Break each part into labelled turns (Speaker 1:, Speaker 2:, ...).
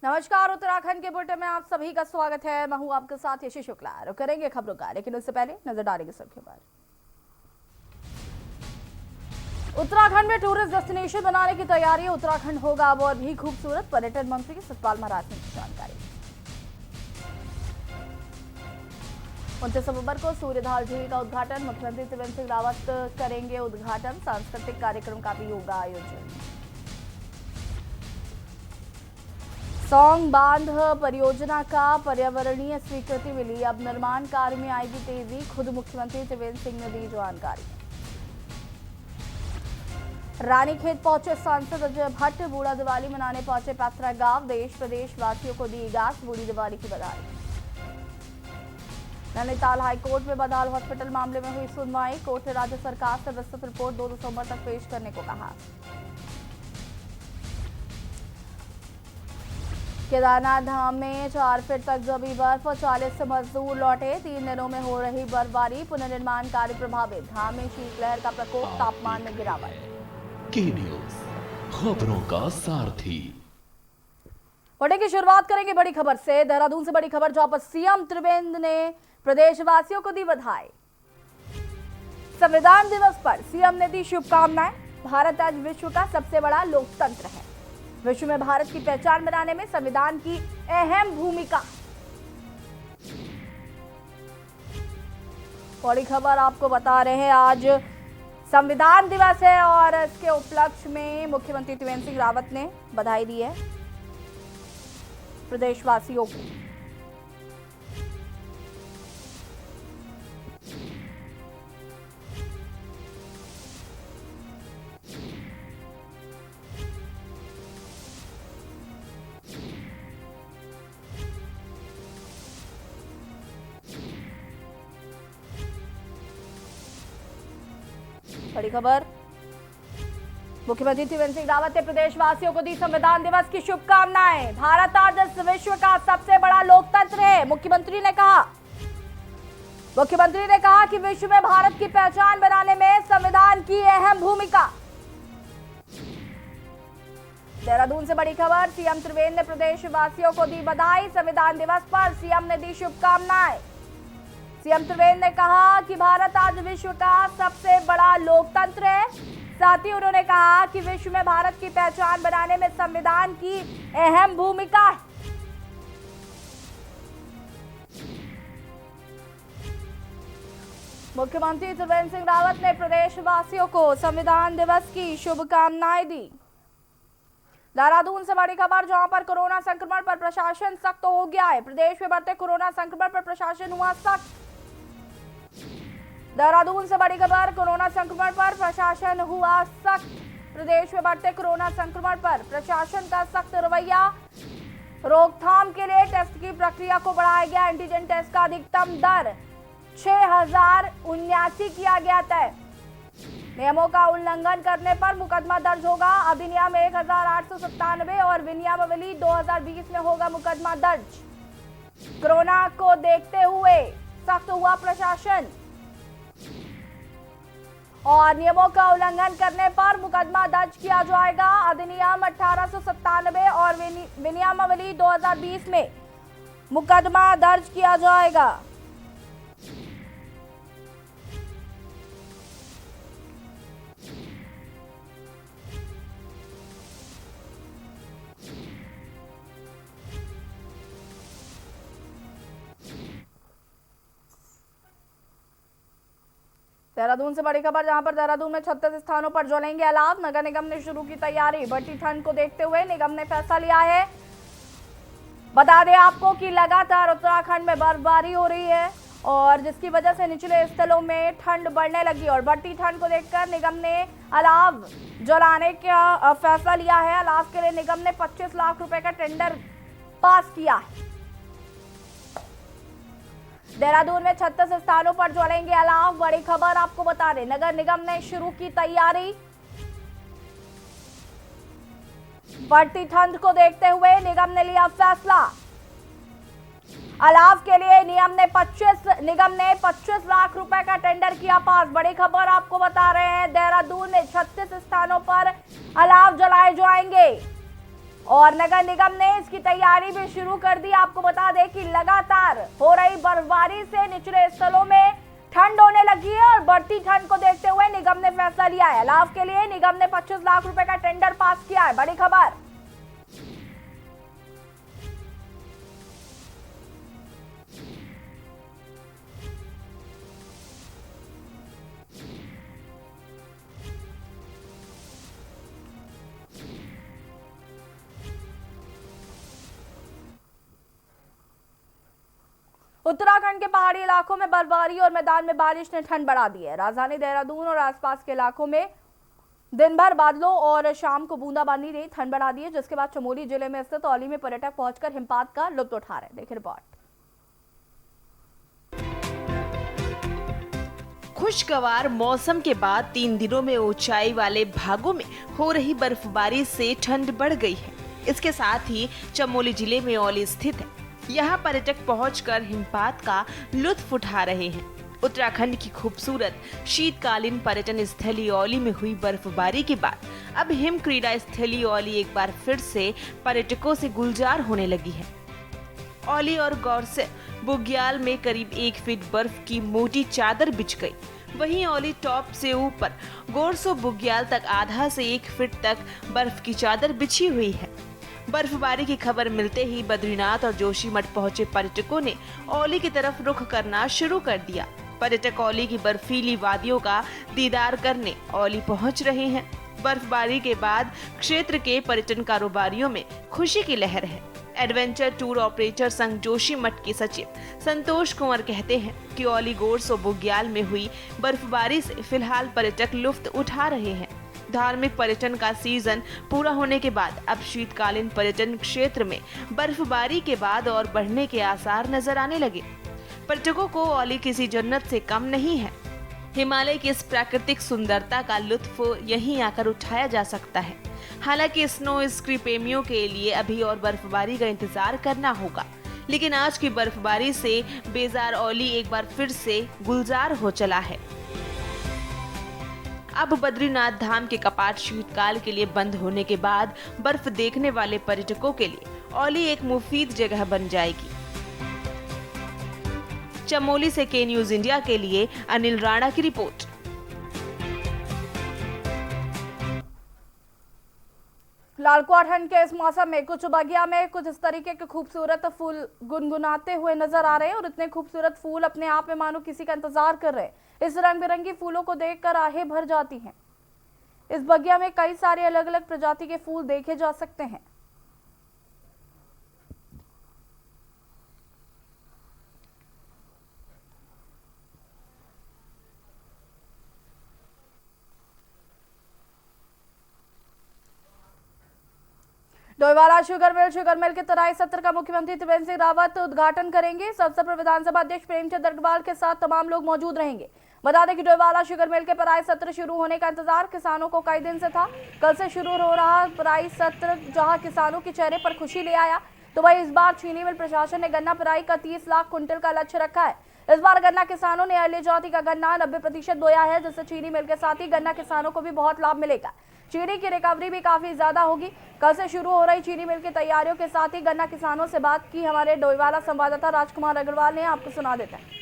Speaker 1: नमस्कार, उत्तराखंड के बुलेटिन में आप सभी का स्वागत है। मैं हूं आपके साथ यशी शुक्ला। और करेंगे खबरों का, लेकिन उससे पहले नजर डालेंगे सबके बारे। उत्तराखंड में टूरिस्ट डेस्टिनेशन बनाने की तैयारी। उत्तराखंड होगा अब और भी खूबसूरत, पर्यटन मंत्री सतपाल महाराज ने की जानकारी। 29 नवंबर को सूर्यधार झील का उद्घाटन, मुख्यमंत्री त्रिवेंद्र सिंह रावत करेंगे उद्घाटन। सांस्कृतिक कार्यक्रम का भी होगा आयोजन। सौंग बांध परियोजना का पर्यावरणीय स्वीकृति मिली, अब निर्माण कार्य में आएगी तेजी, खुद मुख्यमंत्री त्रिवेंद्र सिंह ने दी जानकारी। रानीखेत पहुंचे सांसद अजय भट्ट, बूढ़ा दिवाली मनाने पहुंचे पैतृक गांव, देश प्रदेश वासियों को दी इगास, बूढ़ी दिवाली की बधाई। नैनीताल हाईकोर्ट में बदाल हॉस्पिटल मामले में हुई सुनवाई, कोर्ट ने राज्य सरकार से विस्तृत रिपोर्ट 2 दिसंबर तक पेश करने को कहा। केदारनाथ धाम में 4 फीट तक जमी बर्फ, 40 मजदूर लौटे, 3 दिनों में हो रही बर्फबारी, पुनर्निर्माण कार्य प्रभावित, धाम में शीतलहर का प्रकोप, तापमान में गिरावट।
Speaker 2: के न्यूज़, खबरों का सारथी।
Speaker 1: बुलेटिन की शुरुआत करेंगे बड़ी खबर से। देहरादून से बड़ी खबर, जहां पर सीएम त्रिवेंद्र ने प्रदेशवासियों को दी बधाई। संविधान दिवस पर सीएम ने दी शुभकामनाएं। भारत आज विश्व का सबसे बड़ा लोकतंत्र है। विश्व में भारत की पहचान बनाने में संविधान की अहम भूमिका। बड़ी खबर आपको बता रहे हैं, आज संविधान दिवस है और इसके उपलक्ष्य में मुख्यमंत्री त्रिवेंद्र सिंह रावत ने बधाई दी है प्रदेशवासियों को। बड़ी खबर, मुख्यमंत्री त्रिवेंद्र सिंह रावत ने प्रदेशवासियों को दी संविधान दिवस की शुभकामनाएं। भारत आज विश्व का सबसे बड़ा लोकतंत्र है, मुख्यमंत्री ने कहा। मुख्यमंत्री ने कहा कि विश्व में भारत की पहचान बनाने में संविधान की अहम भूमिका। देहरादून से बड़ी खबर, सीएम त्रिवेंद्र ने प्रदेशवासियों को दी बधाई। संविधान दिवस पर सीएम ने दी शुभकामनाएं। सीएम त्रिवेंद्र ने कहा कि भारत आज विश्व का सबसे बड़ा लोकतंत्र है। साथ ही उन्होंने कहा कि विश्व में भारत की पहचान बनाने में संविधान की अहम भूमिका है। मुख्यमंत्री त्रिवेंद्र सिंह रावत ने प्रदेशवासियों को संविधान दिवस की शुभकामनाएं दी। देहरादून से बड़ी खबर, जहां पर कोरोना संक्रमण पर प्रशासन सख्त हो गया है। प्रदेश में बढ़ते कोरोना संक्रमण पर प्रशासन हुआ सख्त। देहरादून से बड़ी खबर, कोरोना संक्रमण पर प्रशासन हुआ सख्त। प्रदेश में बढ़ते कोरोना संक्रमण पर प्रशासन का सख्त रवैया। रोकथाम के लिए टेस्ट की प्रक्रिया को बढ़ाया गया। एंटीजन टेस्ट का अधिकतम दर 6079 किया गया तय। नियमों का उल्लंघन करने पर मुकदमा दर्ज होगा। अधिनियम 1897 और विनियमावली 2020 में होगा मुकदमा दर्ज। कोरोना को देखते हुए सख्त हुआ प्रशासन और नियमों का उल्लंघन करने पर मुकदमा दर्ज किया जाएगा। अधिनियम 1897 और विनियमावली 2020 में मुकदमा दर्ज किया जाएगा। देहरादून से बड़ी खबर, जहां पर देहरादून में 36 स्थानों पर जलेंगे अलाव। नगर निगम ने शुरू की तैयारी। बढ़ती ठंड को देखते हुए निगम ने फैसला लिया है। बता दें आपको कि लगातार उत्तराखंड में बर्फबारी हो रही है और जिसकी वजह से निचले स्थलों में ठंड बढ़ने लगी और बढ़ती ठंड को देखकर निगम ने अलाव जलाने का फैसला लिया है। अलाव के लिए निगम ने 25 लाख रुपए का टेंडर पास किया है। देहरादून में 36 स्थानों पर जलेंगे अलाव। बड़ी खबर आपको बता दें, नगर निगम ने शुरू की तैयारी। बढ़ती ठंड को देखते हुए निगम ने लिया फैसला। अलाव के लिए निगम ने 25 लाख रुपए का टेंडर किया पास। बड़ी खबर आपको बता रहे हैं, देहरादून में 36 स्थानों पर अलाव जलाए जाएंगे। और नगर निगम ने इसकी तैयारी भी शुरू कर दी। आपको बता दें कि लगातार हो रही बर्फबारी से निचले स्थलों में ठंड होने लगी है और बढ़ती ठंड को देखते हुए निगम ने फैसला लिया है। अलाव के लिए निगम ने 25 लाख रुपए का टेंडर पास किया है। बड़ी खबर। उत्तराखंड के पहाड़ी इलाकों में बर्फबारी और मैदान में बारिश ने ठंड बढ़ा दी है। राजधानी देहरादून और आसपास के इलाकों में दिन भर बादलों और शाम को बूंदाबांदी ने ठंड बढ़ा दी है, जिसके बाद चमोली जिले में स्थित औली में पर्यटक पहुंचकर हिमपात का लुत्फ उठा रहे हैं। देखिए रिपोर्ट।
Speaker 3: खुशगवार मौसम के बाद 3 दिनों में ऊंचाई वाले भागों में हो रही बर्फबारी से ठंड बढ़ गई है। इसके साथ ही चमोली जिले में औली स्थित है। यहाँ पर्यटक पहुंचकर हिमपात का लुत्फ उठा रहे हैं। उत्तराखंड की खूबसूरत शीतकालीन पर्यटन स्थली औली में हुई बर्फबारी के बाद अब हिम क्रीड़ा स्थली औली एक बार फिर से पर्यटकों से गुलजार होने लगी है। औली और गौरसे बुग्याल में करीब 1 फीट बर्फ की मोटी चादर बिछ गई। वहीं औली टॉप से ऊपर गोरसो बुग्याल तक आधा से 1 फीट तक बर्फ की चादर बिछी हुई है। बर्फबारी की खबर मिलते ही बद्रीनाथ और जोशीमठ पहुंचे पर्यटकों ने औली की तरफ रुख करना शुरू कर दिया। पर्यटक औली की बर्फीली वादियों का दीदार करने औली पहुंच रहे हैं। बर्फबारी के बाद क्षेत्र के पर्यटन कारोबारियों में खुशी की लहर है। एडवेंचर टूर ऑपरेटर संघ जोशीमठ के सचिव संतोष कुंवर कहते हैं कि औली गोरसो बुग्याल में हुई बर्फबारी से फिलहाल पर्यटक लुत्फ उठा रहे हैं। धार्मिक पर्यटन का सीजन पूरा होने के बाद अब शीतकालीन पर्यटन क्षेत्र में बर्फबारी के बाद और बढ़ने के आसार नजर आने लगे। पर्यटकों को औली किसी जन्नत से कम नहीं है। हिमालय की इस प्राकृतिक सुंदरता का लुत्फ यहीं आकर उठाया जा सकता है। हालांकि स्नो स्की प्रेमियों के लिए अभी और बर्फबारी का इंतजार करना होगा, लेकिन आज की बर्फबारी से बेजार औली एक बार फिर से गुलजार हो चला है। अब बद्रीनाथ धाम के कपाट शीतकाल के लिए बंद होने के बाद बर्फ देखने वाले पर्यटकों के लिए औली एक मुफीद जगह बन जाएगी। चमोली से के न्यूज इंडिया के लिए अनिल राणा की रिपोर्ट।
Speaker 1: लालकुआ ठंड के इस मौसम में कुछ बगिया में कुछ इस तरीके के खूबसूरत फूल गुनगुनाते हुए नजर आ रहे हैं और इतने खूबसूरत फूल अपने आप में मानो किसी का इंतजार कर रहे हैं। इस रंग बिरंगी फूलों को देखकर आहें भर जाती हैं। इस बगिया में कई सारे अलग अलग प्रजाति के फूल देखे जा सकते हैं। डोईवाला शुगर मिल के तराई सत्र का मुख्यमंत्री त्रिवेंद्र सिंह रावत उद्घाटन करेंगे। इस अवसर पर विधानसभा अध्यक्ष प्रेमचंद अग्रवाल के साथ तमाम लोग मौजूद रहेंगे। बता दें कि डोईवाला शुगर मिल के पराई सत्र शुरू होने का इंतजार किसानों को कई दिन से था। कल से शुरू हो रहा पराई सत्र जहां किसानों के चेहरे पर खुशी ले आया, तो वही इस बार चीनी मिल प्रशासन ने गन्ना पराई का 30 लाख कुंटल का लक्ष्य रखा है। इस बार गन्ना किसानों ने अर्ली जाति का गन्ना 90% बोया है, जिससे चीनी मिल के साथ ही गन्ना किसानों को भी बहुत लाभ मिलेगा। चीनी की रिकवरी भी काफी ज्यादा होगी। कल से शुरू हो रही चीनी मिल की तैयारियों के साथ ही गन्ना किसानों से बात की हमारे डोईवाला संवाददाता राजकुमार अग्रवाल ने। आपको सुना देते हैं।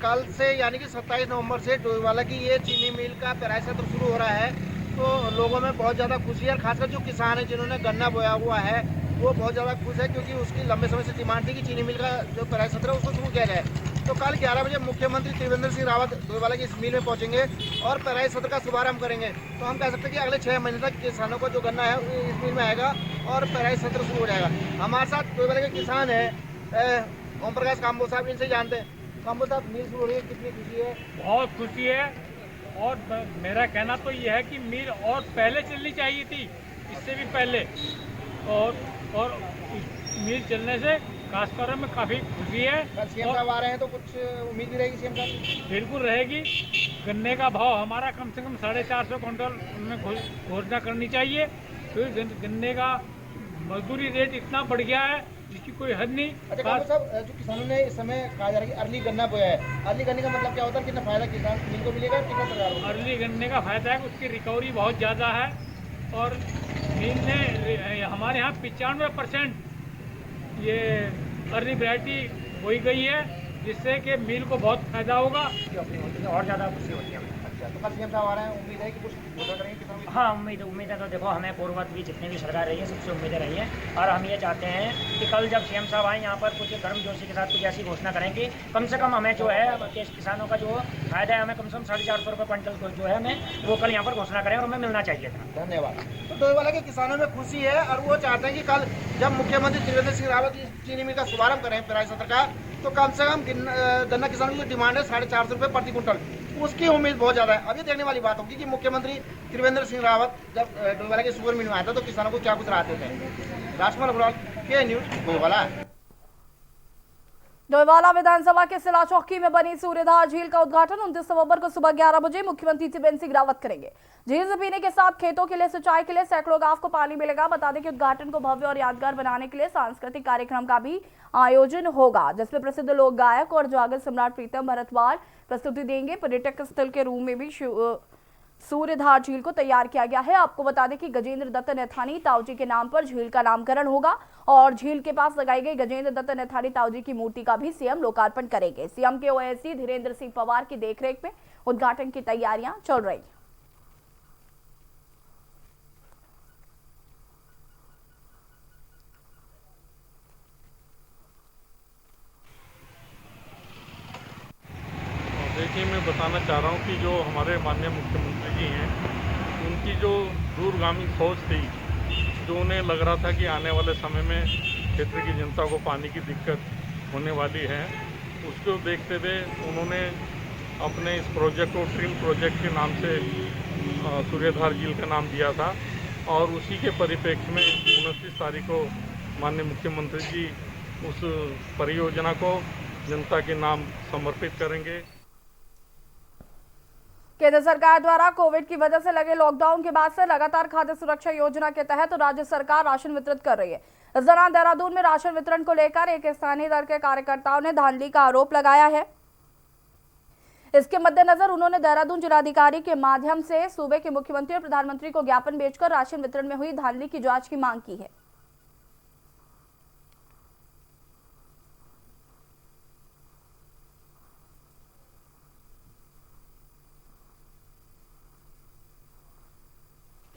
Speaker 4: कल से यानी कि 27 नवंबर से डोईवाला की ये चीनी मिल का पेराई सत्र शुरू हो रहा है, तो लोगों में बहुत ज़्यादा खुशी है। खासकर जो किसान है जिन्होंने गन्ना बोया हुआ है वो बहुत ज़्यादा खुश है, क्योंकि उसकी लंबे समय से डिमांड थी कि चीनी मिल का जो पेराई सत्र है उसको शुरू किया जाए। तो कल 11 बजे मुख्यमंत्री त्रिवेंद्र सिंह रावत डोईवाला की इस मिल में पहुँचेंगे और पेराई सत्र का शुभारंभ करेंगे। तो हम कह सकते हैं कि अगले 6 महीने तक किसानों को जो गन्ना है इस मिल में आएगा और पेराई सत्र शुरू हो जाएगा। हमारे साथ डोईवाला के किसान है ओम प्रकाश काम्बो साहब, इनसे जानते हैं। काम्बो साहब, मिल शुरू हो रही है, कितनी खुशी है?
Speaker 5: बहुत खुशी है। और मेरा कहना तो ये है कि मिल और पहले चलनी चाहिए थी, इससे भी पहले। और मिल चलने से काश्तकारों में काफ़ी खुशी है।
Speaker 4: कल सीएम साहब आ रहे हैं तो कुछ उम्मीद भी रहेगी सीएम साहब?
Speaker 5: बिल्कुल रहेगी। गन्ने का भाव हमारा कम से कम 450 क्विंटल उनमें घोषणा करनी चाहिए, क्योंकि गन्ने का मजदूरी रेट इतना बढ़ गया है जिसकी कोई हद नहीं।
Speaker 4: अच्छा कामू साहब, जो किसानों ने इस समय कहा जा रहा है कि अर्ली गन्ना बोया है, अर्ली गन्ने का मतलब क्या होता है, कितना फायदा किसान मिल को मिलेगा, कितना सरकार को?
Speaker 5: अर्ली गन्ने का फायदा है कि उसकी रिकवरी बहुत ज़्यादा है और मिल ने हमारे यहाँ 95% ये अर्ली वैरायटी बोई गई है, जिससे कि मिल को बहुत फायदा होगा
Speaker 6: और ज़्यादा खुशी होती है हमें।
Speaker 4: अच्छा, तो कल सीएम साहब आ रहे हैं, उम्मीद है कि कुछ घोषणा करेंगे किसानों की?
Speaker 6: हाँ, उम्मीद है। तो देखो, हमें पूर्ववत भी जितनी भी सरकार रही है सबसे उम्मीदें रही हैं और हम ये चाहते हैं कि कल जब सीएम साहब आए यहाँ पर कुछ गर्मजोशी के साथ कुछ ऐसी घोषणा करेंगे, कम से कम हमें जो है किसानों का जो फायदा है हमें कम से कम 450 रुपये क्विंटल को जो है हमें वो कल यहाँ पर घोषणा करें और हमें मिलना चाहिए था।
Speaker 4: धन्यवाद। तो डोईवाला के किसानों में खुशी है और वो चाहते हैं कि कल जब मुख्यमंत्री त्रिवेंद्र सिंह रावत चीनी मिल का शुभारंभ करें पेराई सत्र का, तो कम से कम गन्ना किसानों की डिमांड है 450 रुपये प्रति क्विंटल, उसकी उम्मीद बहुत ज़्यादा है। अब ये देखने वाली बात होगी कि मुख्यमंत्री त्रिवेंद्र सिंह रावत जब डोईवाला के शुगर मिल में आया था तो किसानों को क्या कुछ राहत देते हैं। राजकुमार अग्रवाल, के न्यूज़, डोईवाला।
Speaker 1: डोईवाला विधानसभा के सिला चौकी में बनी सूर्यधार झील का उद्घाटन 29 नवंबर को सुबह 11 बजे मुख्यमंत्री त्रिवेंद्र सिंह रावत करेंगे। झील से पीने के साथ खेतों के लिए सिंचाई के लिए सैकड़ों गांव को पानी मिलेगा। बता दें कि उद्घाटन को भव्य और यादगार बनाने के लिए सांस्कृतिक कार्यक्रम का भी आयोजन होगा, जिसमें प्रसिद्ध लोक गायक और जागर सम्राट प्रीतम भरतवाल प्रस्तुति देंगे। पर्यटक स्थल के रूप में भी सूर्यधार झील को तैयार किया गया है। आपको बता दें कि गजेंद्र दत्त नैथानी ताऊजी के नाम पर झील का नामकरण होगा और झील के पास लगाई गई गजेंद्र दत्त नैथानी ताऊजी की मूर्ति का भी सीएम लोकार्पण करेंगे। सीएम के ओएसडी धीरेन्द्र सिंह पवार की देखरेख में उद्घाटन की तैयारियां चल रही हैं।
Speaker 7: देखिए, मैं बताना चाह रहा हूँ कि जो हमारे माननीय मुख्यमंत्री जी हैं, उनकी जो दूरगामी सोच थी, जो उन्हें लग रहा था कि आने वाले समय में क्षेत्र की जनता को पानी की दिक्कत होने वाली है, उसको देखते हुए उन्होंने अपने इस प्रोजेक्ट को ड्रीम प्रोजेक्ट के नाम से सूर्यधार झील का नाम दिया था और उसी के परिप्रेक्ष्य में 29 तारीख को माननीय मुख्यमंत्री जी उस परियोजना को जनता के नाम समर्पित करेंगे।
Speaker 1: केंद्र सरकार द्वारा कोविड की वजह से लगे लॉकडाउन के बाद से लगातार खाद्य सुरक्षा योजना के तहत राज्य सरकार राशन वितरित कर रही है। इस दौरान देहरादून में राशन वितरण को लेकर एक स्थानीय दल के कार्यकर्ताओं ने धांधली का आरोप लगाया है। इसके मद्देनजर उन्होंने देहरादून जिलाधिकारी के माध्यम से सूबे के मुख्यमंत्री और प्रधानमंत्री को ज्ञापन भेजकर राशन वितरण में हुई धांधली की जांच की मांग की है।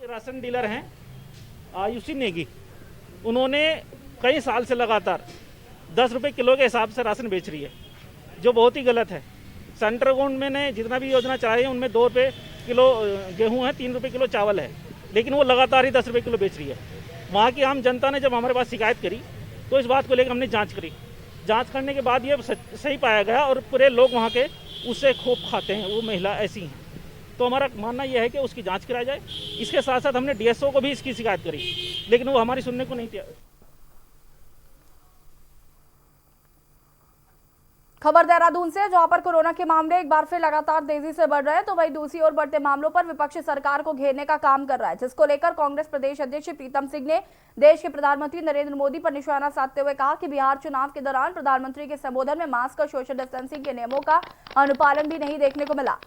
Speaker 8: राशन डीलर हैं आयुषी नेगी, उन्होंने कई साल से लगातार 10 रुपये किलो के हिसाब से राशन बेच रही है, जो बहुत ही गलत है। सेंट्रल गवर्नमेंट ने जितना भी योजना चलाई है उनमें 2 रुपये किलो गेहूं है, 3 रुपये किलो चावल है, लेकिन वो लगातार ही 10 रुपये किलो बेच रही है। वहाँ की आम जनता ने जब हमारे पास शिकायत करी तो इस बात को लेकर हमने जाँच करी। जाँच करने के बाद ये सही पाया गया और पूरे लोग वहाँ के उससे खूब खाते हैं, वो महिला ऐसी हैं। तो हमारा मानना यह है कि उसकी जांच कराई जाए। इसके साथ साथ हमने डीएसओ को भी इसकी शिकायत करी, लेकिन वो हमारी सुनने को नहीं दिया।
Speaker 1: खबर देहरादून से, जहां पर कोरोना के मामले एक बार फिर लगातार तेजी से बढ़ रहे हैं, तो वहीं दूसरी ओर बढ़ते मामलों पर विपक्ष सरकार को घेरने का काम कर रहा है, जिसको लेकर कांग्रेस प्रदेश अध्यक्ष प्रीतम सिंह ने देश के प्रधानमंत्री नरेंद्र मोदी पर निशाना साधते हुए कहा कि बिहार चुनाव के दौरान प्रधानमंत्री के संबोधन में मास्क और सोशल डिस्टेंसिंग के नियमों का अनुपालन भी नहीं देखने को मिला।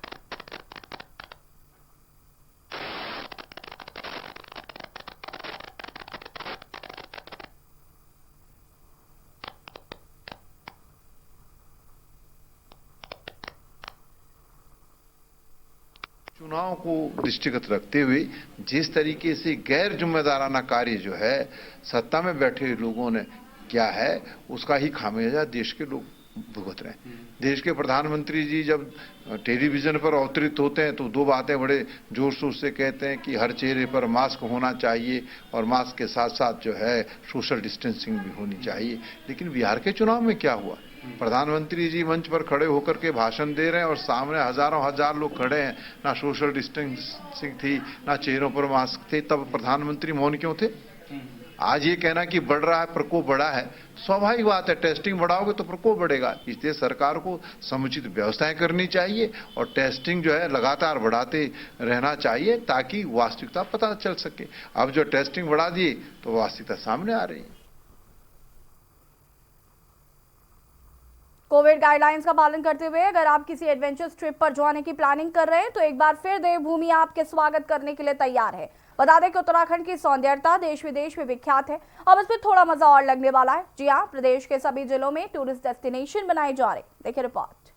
Speaker 9: चुनाव को दृष्टिगत रखते हुए जिस तरीके से गैर जिम्मेदाराना कार्य जो है सत्ता में बैठे लोगों ने किया है, उसका ही खामियाजा देश के लोग भुगत रहे हैं। देश के प्रधानमंत्री जी जब टेलीविजन पर अवतरित होते हैं तो 2 बातें बड़े जोर शोर से कहते हैं कि हर चेहरे पर मास्क होना चाहिए और मास्क के साथ साथ जो है सोशल डिस्टेंसिंग भी होनी चाहिए। लेकिन बिहार के चुनाव में क्या हुआ? प्रधानमंत्री जी मंच पर खड़े होकर के भाषण दे रहे हैं और सामने हजारों हजार लोग खड़े हैं, ना सोशल डिस्टेंसिंग थी, ना चेहरों पर मास्क थे, तब प्रधानमंत्री मौन क्यों थे? आज ये कहना कि बढ़ रहा है, प्रकोप बढ़ा है, स्वाभाविक बात है, टेस्टिंग बढ़ाओगे तो प्रकोप बढ़ेगा। इसलिए सरकार को समुचित व्यवस्थाएं करनी चाहिए और टेस्टिंग जो है लगातार बढ़ाते रहना चाहिए ताकि वास्तविकता पता चल सके। अब जो टेस्टिंग बढ़ा दिए तो वास्तविकता सामने आ रही है।
Speaker 1: कोविड गाइडलाइंस का पालन करते हुए अगर आप किसी एडवेंचरस ट्रिप पर जाने की प्लानिंग कर रहे हैं तो एक बार फिर देवभूमि आपके स्वागत करने के लिए तैयार है। बता दें कि उत्तराखंड की सौंदर्यता देश विदेश में विख्यात है। अब इसमें थोड़ा मजा और लगने वाला है। जी हां, प्रदेश के सभी जिलों में टूरिस्ट डेस्टिनेशन बनाए जा रहे। देखिए रिपोर्ट।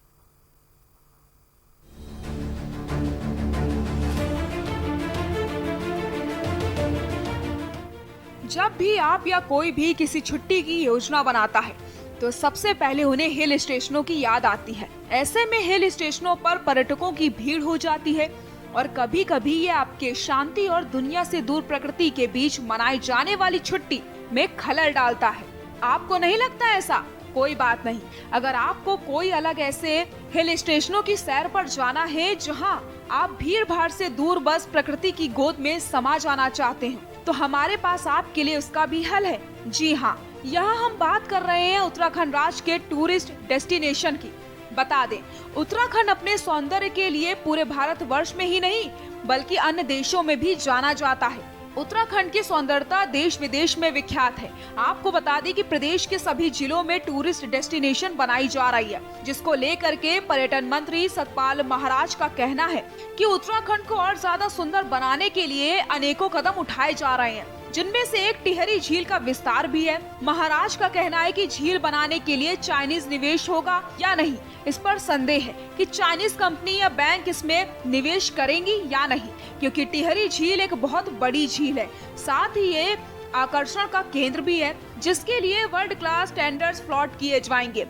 Speaker 10: जब भी आप या कोई भी किसी छुट्टी की योजना बनाता है तो सबसे पहले उन्हें हिल स्टेशनों की याद आती है। ऐसे में हिल स्टेशनों पर पर्यटकों की भीड़ हो जाती है और कभी कभी ये आपके शांति और दुनिया से दूर प्रकृति के बीच मनाई जाने वाली छुट्टी में खलल डालता है। आपको नहीं लगता ऐसा? कोई बात नहीं। अगर आपको कोई अलग ऐसे हिल स्टेशनों की सैर पर जाना है जहां आप भीड़ भाड़ से दूर बस प्रकृति की गोद में समा जाना चाहते हैं तो हमारे पास आपके लिए उसका भी हल है। जी हाँ, यहाँ हम बात कर रहे हैं उत्तराखंड राज्य के टूरिस्ट डेस्टिनेशन की। बता दें, उत्तराखंड अपने सौंदर्य के लिए पूरे भारतवर्ष में ही नहीं बल्कि अन्य देशों में भी जाना जाता है। उत्तराखंड की सौंदर्यता देश विदेश में विख्यात है। आपको बता दें कि प्रदेश के सभी जिलों में टूरिस्ट डेस्टिनेशन बनाई जा रही है, जिसको लेकर के पर्यटन मंत्री सतपाल महाराज का कहना है कि उत्तराखंड को और ज्यादा सुंदर बनाने के लिए अनेकों कदम उठाए जा रहे हैं, जिनमें से एक टिहरी झील का विस्तार भी है। महाराज का कहना है कि झील बनाने के लिए चाइनीज निवेश होगा या नहीं, इस पर संदेह है कि चाइनीज कंपनी या बैंक इसमें निवेश करेंगी या नहीं, क्योंकि टिहरी झील एक बहुत बड़ी झील है। साथ ही ये आकर्षण का केंद्र भी है, जिसके लिए वर्ल्ड क्लास टेंडर्स प्लॉट किए जाएंगे।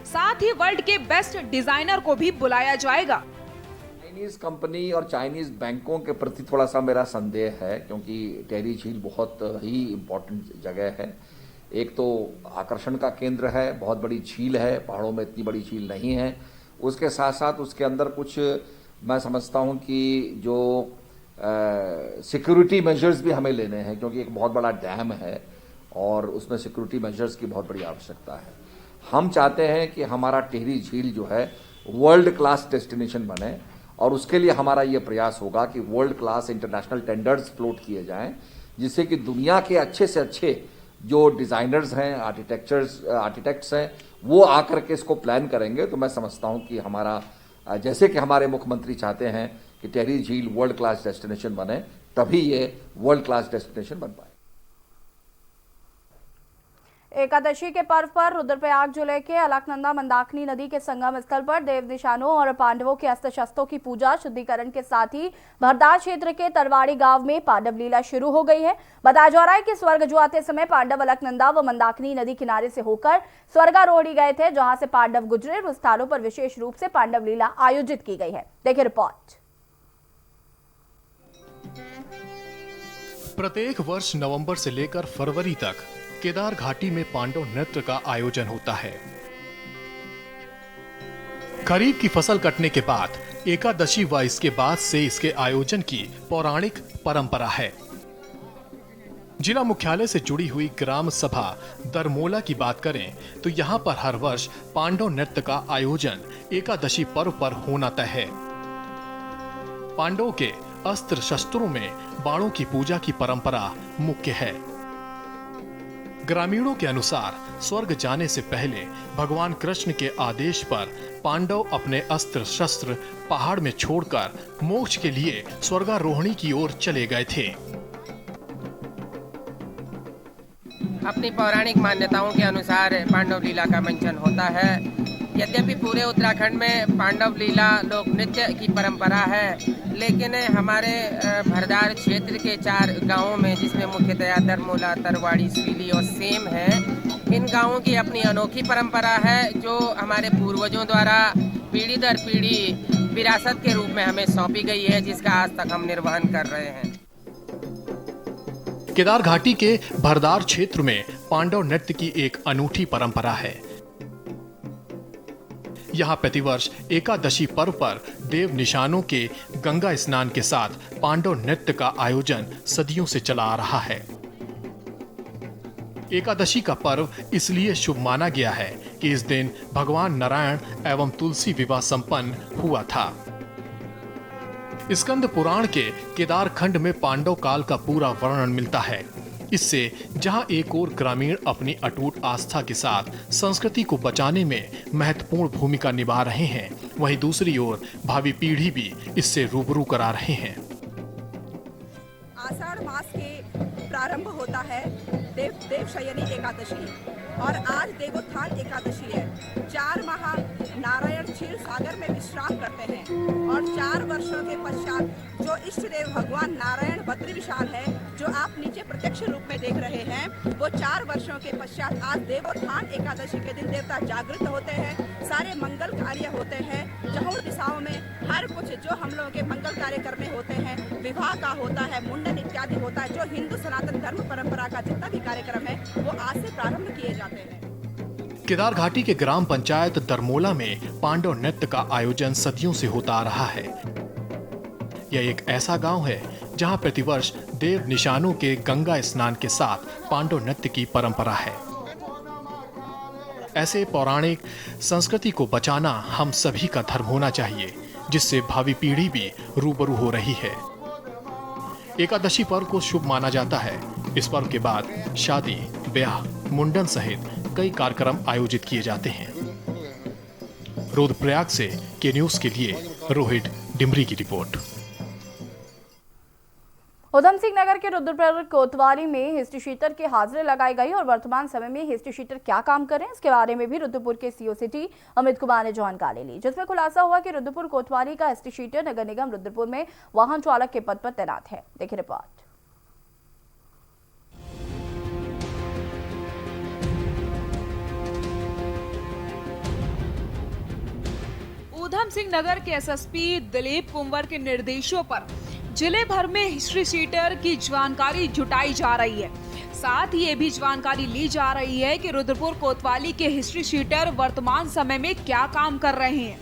Speaker 10: साथ ही वर्ल्ड के बेस्ट डिजाइनर को भी बुलाया जाएगा।
Speaker 11: चाइनीज कंपनी और चाइनीज बैंकों के प्रति थोड़ा सा मेरा संदेह है, क्योंकि टिहरी झील बहुत ही इम्पोर्टेंट जगह है। एक तो आकर्षण का केंद्र है, बहुत बड़ी झील है, पहाड़ों में इतनी बड़ी झील नहीं है। उसके साथ साथ उसके अंदर कुछ मैं समझता हूं कि जो सिक्योरिटी मेजर्स भी हमें लेने हैं, क्योंकि एक बहुत बड़ा डैम है और उसमें सिक्योरिटी मेजर्स की बहुत बड़ी आवश्यकता है। हम चाहते हैं कि हमारा टिहरी झील जो है वर्ल्ड क्लास डेस्टिनेशन बने और उसके लिए हमारा ये प्रयास होगा कि world class international tenders float किए जाएं, जिससे कि दुनिया के अच्छे से अच्छे जो डिज़ाइनर्स हैं, आर्किटेक्ट्स हैं, वो आकर के इसको प्लान करेंगे। तो मैं समझता हूं कि हमारा, जैसे कि हमारे मुख्यमंत्री चाहते हैं कि टिहरी झील वर्ल्ड क्लास डेस्टिनेशन बने, तभी ये वर्ल्ड क्लास डेस्टिनेशन बन पाए।
Speaker 1: एकादशी के पर्व पर रुद्रप्रयाग जिले के अलकनंदा मंदाकिनी नदी के संगम स्थल पर देव निशानों और पांडवों के अस्त्र शस्त्रों की पूजा शुद्धिकरण के साथ ही भरदार क्षेत्र के तरवाड़ी गांव में पांडव लीला शुरू हो गई है। बताया जा रहा है कि स्वर्ग जुआते समय पांडव अलकनंदा व मंदाकिनी नदी किनारे से होकर स्वर्गारोहणी गए थे, जहां से पांडव गुजरे। उस स्थानों पर विशेष रूप से पांडव लीला आयोजित की गई है। देखिए रिपोर्ट।
Speaker 12: प्रत्येक वर्ष नवंबर से लेकर फरवरी तक केदार घाटी में पांडव नृत्य का आयोजन होता है। खरीफ की फसल कटने के बाद एकादशी व इसके बाद से इसके आयोजन की पौराणिक परंपरा है। जिला मुख्यालय से जुड़ी हुई ग्राम सभा दरमोला की बात करें तो यहाँ पर हर वर्ष पांडव नृत्य का आयोजन एकादशी पर्व पर होना तय है। पांडवों के अस्त्र शस्त्रों में बाणों की पूजा की परंपरा मुख्य है। ग्रामीणों के अनुसार स्वर्ग जाने से पहले भगवान कृष्ण के आदेश पर पांडव अपने अस्त्र शस्त्र पहाड़ में छोड़कर मोक्ष के लिए स्वर्गारोहणी की ओर चले गए थे।
Speaker 13: अपनी पौराणिक मान्यताओं के अनुसार पांडव लीला का मंचन होता है। यद्यपि पूरे उत्तराखंड में पांडव लीला लोक नृत्य की परंपरा है, लेकिन हमारे भरदार क्षेत्र के 4 गांवों में, जिसमें मुख्यतया दरमोला, तरवाड़ी, स्वीली और सेम है, इन गांवों की अपनी अनोखी परंपरा है, जो हमारे पूर्वजों द्वारा पीढ़ी दर पीढ़ी विरासत के रूप में हमें सौंपी गई है, जिसका आज तक हम निर्वहन कर रहे हैं।
Speaker 12: केदार घाटी के भरदार क्षेत्र में पांडव नृत्य की एक अनूठी परंपरा है। यहाँ प्रतिवर्ष एकादशी पर्व पर देव निशानों के गंगा स्नान के साथ पांडव नृत्य का आयोजन सदियों से चला आ रहा है। एकादशी का पर्व इसलिए शुभ माना गया है कि इस दिन भगवान नारायण एवं तुलसी विवाह संपन्न हुआ था। स्कंद पुराण के केदार खंड में पांडव काल का पूरा वर्णन मिलता है। इससे जहां एक ओर ग्रामीण अपनी अटूट आस्था के साथ संस्कृति को बचाने में महत्वपूर्ण भूमिका निभा रहे हैं, वहीं दूसरी ओर भावी पीढ़ी भी इससे रूबरू करा रहे हैं।
Speaker 14: आषाढ़ मास के प्रारंभ होता है देवशयनी एकादशी और आज देवोत्थान एकादशी है। 4 माह नारायण क्षीर सागर में विश्राम करते हैं और 4 वर्षों के पश्चात जो इष्ट देव भगवान नारायण बद्री विशाल है, जो आप नीचे प्रत्यक्ष रूप में देख रहे हैं, वो 4 वर्षों के पश्चात आज देवोत्थान एकादशी के दिन देवता जागृत होते हैं। सारे मंगल कार्य होते हैं, चहुर दिशाओं में हर कुछ जो हम लोगों के मंगल कार्य करने होते हैं, विवाह का होता है, मुंडन इत्यादि होता है, जो हिंदू सनातन धर्म परंपरा का जितना भी कार्यक्रम है वो आज से प्रारंभ किए जाते हैं।
Speaker 12: केदार घाटी के ग्राम पंचायत दरमोला में पांडव नृत्य का आयोजन सदियों से होता आ रहा है। यह एक ऐसा गांव है जहां प्रतिवर्ष देव निशानों के गंगा स्नान के साथ पांडव नृत्य की परंपरा है। ऐसे पौराणिक संस्कृति को बचाना हम सभी का धर्म होना चाहिए, जिससे भावी पीढ़ी भी रूबरू हो रही है। एकादशी पर्व को शुभ माना जाता है। इस पर्व के बाद शादी, ब्याह, मुंडन सहित कई कार्यक्रम आयोजित किए जाते हैं। रुद्रप्रयाग से के न्यूज के लिए रोहित डिमरी की रिपोर्ट।
Speaker 1: उधम सिंह नगर के रुद्रप्रयाग कोतवाली में हिस्ट्री शीटर की हाजिरी लगाई गई और वर्तमान समय में हिस्ट्री शीटर क्या काम कर रहे हैं, इसके बारे में भी रुद्रपुर के सीओ सिटी अमित कुमार ने जानकारी ली, जिसमें खुलासा हुआ कि रुद्रपुर कोतवाली का हिस्ट्री शीटर नगर निगम रुद्रपुर में वाहन चालक के पद पर तैनात है। देखिए रिपोर्ट।
Speaker 10: उधम सिंह नगर के एसएसपी दिलीप कुंवर के निर्देशों पर जिले भर में हिस्ट्री शीटर की जानकारी जुटाई जा रही है। साथ ही ये भी जानकारी ली जा रही है कि रुद्रपुर कोतवाली के हिस्ट्री शीटर वर्तमान समय में क्या काम कर रहे हैं।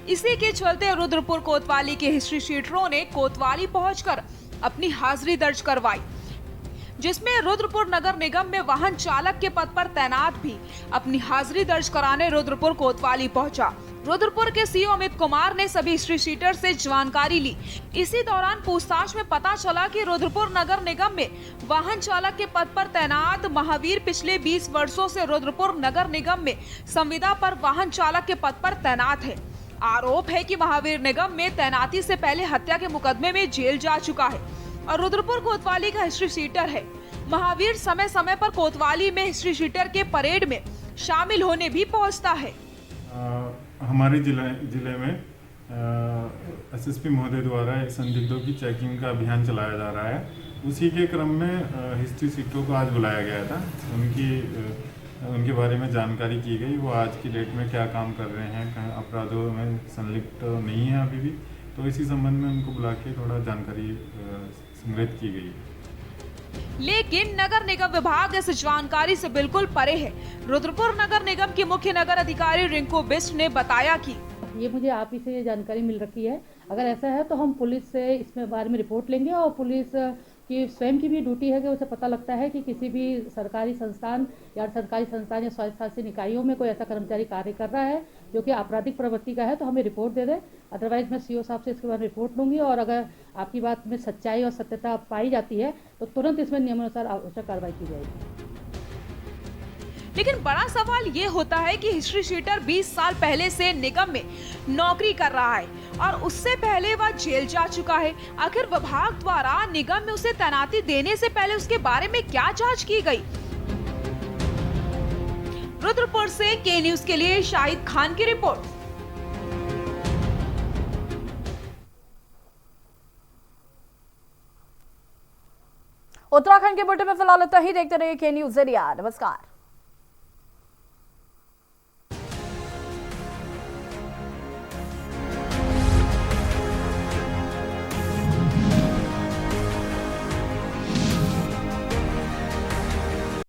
Speaker 10: इसी के चलते रुद्रपुर कोतवाली के हिस्ट्री शीटरों ने कोतवाली पहुंचकर अपनी हाजिरी दर्ज करवाई, जिसमें रुद्रपुर नगर निगम में वाहन चालक के पद पर तैनात भी अपनी हाजिरी दर्ज कराने रुद्रपुर कोतवाली पहुंचा। रुद्रपुर के सीओ अमित कुमार ने सभी हिस्ट्री शीटर से जानकारी ली। इसी दौरान पूछताछ में पता चला कि रुद्रपुर नगर निगम में वाहन चालक के पद पर तैनात महावीर पिछले 20 वर्षों से रुद्रपुर नगर निगम में संविदा पर वाहन चालक के पद पर तैनात है। आरोप है कि महावीर निगम में तैनाती से पहले हत्या के मुकदमे में जेल जा चुका है और रुद्रपुर कोतवाली का हिस्ट्री शीटर है। महावीर समय समय पर कोतवाली में हिस्ट्री शीटर के परेड में शामिल होने भी पहुंचता है।
Speaker 15: हमारे जिले में एसएसपी महोदय द्वारा संदिग्धों की चेकिंग का अभियान चलाया जा रहा है। उसी के क्रम में हिस्ट्री शीटरों को आज बुलाया गया था। उनके बारे में जानकारी की गई, वो आज की डेट में क्या काम कर रहे हैं, कहीं अपराधों में संलिप्त नहीं है अभी भी, तो इसी संबंध में उनको बुला के थोड़ा जानकारी संग्रहित की गई।
Speaker 10: लेकिन नगर निगम विभाग इस जानकारी से बिल्कुल परे है। रुद्रपुर नगर निगम के मुख्य नगर अधिकारी रिंकू बिस्ट ने बताया कि
Speaker 16: ये मुझे आप ही से जानकारी मिल रखी है। अगर ऐसा है तो हम पुलिस से इसमें बारे में रिपोर्ट लेंगे और पुलिस की स्वयं की भी ड्यूटी है कि उसे पता लगता है कि किसी भी सरकारी संस्थान या स्वायत्तशासी इकाइयों में कोई ऐसा कर्मचारी कार्य कर रहा है जो कि आपराधिक प्रवृत्ति का है तो हमें रिपोर्ट दे दे। अदरवाइज मैं सीओ साहब से इसके बारे में रिपोर्ट लूंगी और अगर आपकी बात में सच्चाई और सत्यता पाई जाती है तो तुरंत इसमें नियमानुसार आवश्यक कार्रवाई की जाएगी।
Speaker 10: लेकिन बड़ा सवाल ये होता है कि हिस्ट्री शीटर 20 साल पहले से निगम में नौकरी कर रहा है और उससे पहले वह जेल जा चुका है। आखिर विभाग द्वारा निगम में उसे तैनाती देने से पहले उसके बारे में क्या जांच की गई? रुद्रपुर से के न्यूज के लिए शाहिद खान की रिपोर्ट।
Speaker 1: उत्तराखंड के बुलेटिन में फिलहाल इतना ही। देखते रहिए के न्यूज इंडिया। नमस्कार।